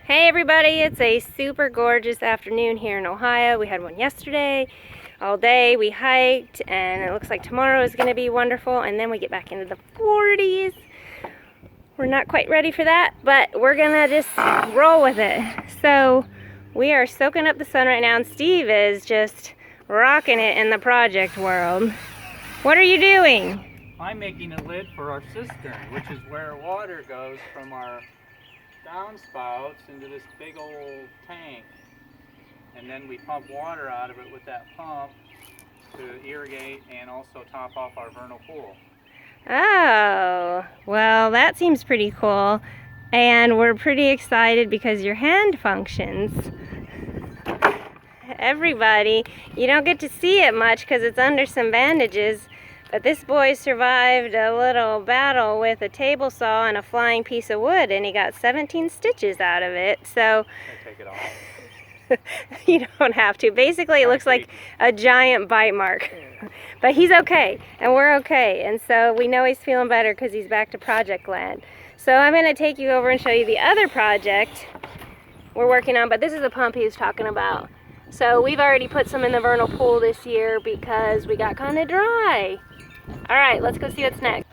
Hey everybody, it's a super gorgeous afternoon here in Ohio. We had one yesterday, all day we hiked, and it looks like tomorrow is going to be wonderful, and then we get back into the 40s. We're not quite ready for that, but we're going to just roll with it. So we are soaking up the sun right now, and Steve is just rocking it in the project world. What are you doing? I'm making a lid for our cistern, which is where water goes from our downspouts into this big old tank, and then we pump water out of it with that pump to irrigate and also top off our vernal pool. Oh, well, that seems pretty cool, and we're pretty excited because your hand functions. Everybody, you don't get to see it much because it's under some bandages, but this boy survived a little battle with a table saw and a flying piece of wood, and he got 17 stitches out of it. So I take it off. you don't have to. Basically, it looks like a giant bite mark. But he's okay, and we're okay. And so we know he's feeling better because he's back to project land. So I'm going to take you over and show you the other project we're working on, but this is the pump he was talking about. So we've already put some in the vernal pool this year because we got kind of dry. All right, let's go see what's next.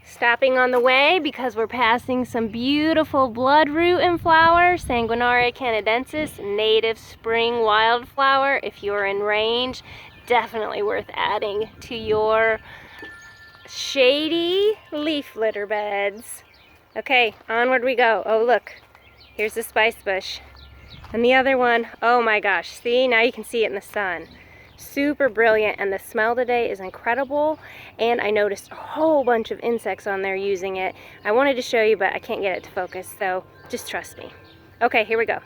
Stopping on the way because we're passing some beautiful bloodroot and flower, Sanguinaria canadensis, native spring wildflower. If you're in range, definitely worth adding to your shady leaf litter beds. Okay, onward we go. Oh look, here's the spice bush. And the other one, oh my gosh, see, now you can see it in the sun. Super brilliant, and the smell today is incredible, and I noticed a whole bunch of insects on there using it. I wanted to show you, but I can't get it to focus, so just trust me. Okay, here we go.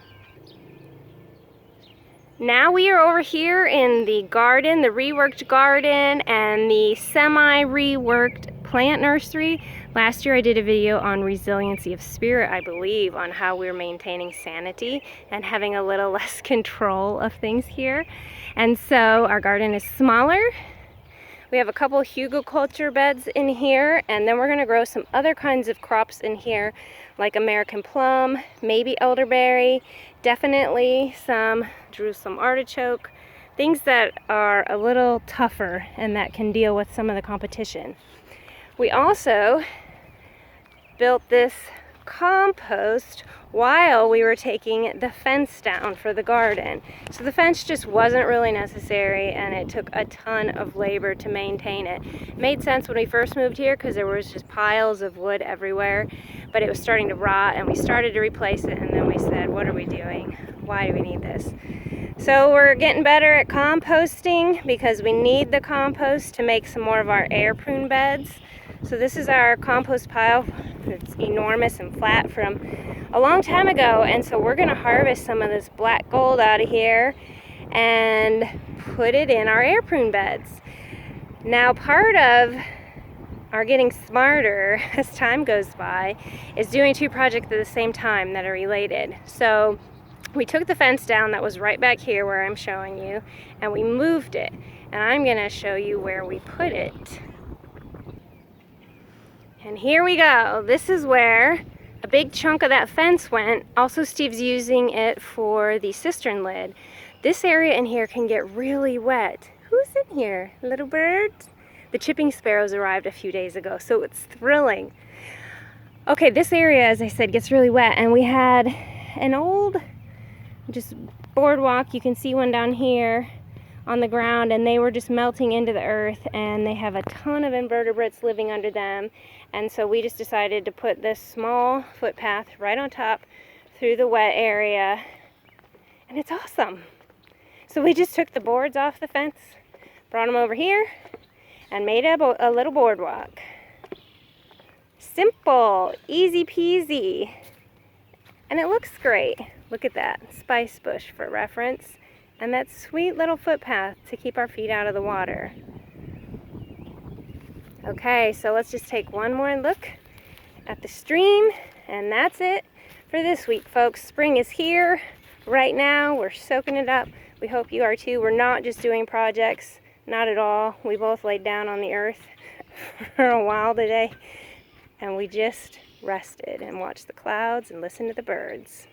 Now we are over here in the garden, the reworked garden and the semi-reworked plant nursery. Last year I did a video on resiliency of spirit, I believe, on how we're maintaining sanity and having a little less control of things here. And so our garden is smaller. We have a couple hugelkultur beds in here, and then we're going to grow some other kinds of crops in here, like American plum, maybe elderberry, definitely some Jerusalem artichoke, things that are a little tougher and that can deal with some of the competition. We also built this compost while we were taking the fence down for the garden. So the fence just wasn't really necessary, and it took a ton of labor to maintain it. It made sense when we first moved here because there was just piles of wood everywhere, but it was starting to rot, and we started to replace it, and then we said, what are we doing? Why do we need this? So we're getting better at composting because we need the compost to make some more of our air prune beds. So this is our compost pile. It's enormous and flat from a long time ago, and so we're going to harvest some of this black gold out of here and put it in our air prune beds. Now, part of our getting smarter as time goes by is doing two projects at the same time that are related. So we took the fence down that was right back here where I'm showing you, and we moved it, and I'm going to show you where we put it. And here we go. This is where a big chunk of that fence went. Also, Steve's using it for the cistern lid. This area in here can get really wet. Who's in here? Little birds? The chipping sparrows arrived a few days ago, so it's thrilling. Okay, this area, as I said, gets really wet, and we had an old just boardwalk. You can see one down here on the ground, and they were just melting into the earth, and they have a ton of invertebrates living under them. And so we just decided to put this small footpath right on top through the wet area, and it's awesome. So we just took the boards off the fence, brought them over here, and made a little boardwalk. Simple, easy peasy, and it looks great. Look at that spice bush for reference, and that sweet little footpath to keep our feet out of the water. Okay, so let's just take one more look at the stream, and that's it for this week, folks. Spring is here right now. We're soaking it up. We hope you are too. We're not just doing projects, not at all. We both laid down on the earth for a while today, and we just rested and watched the clouds and listened to the birds.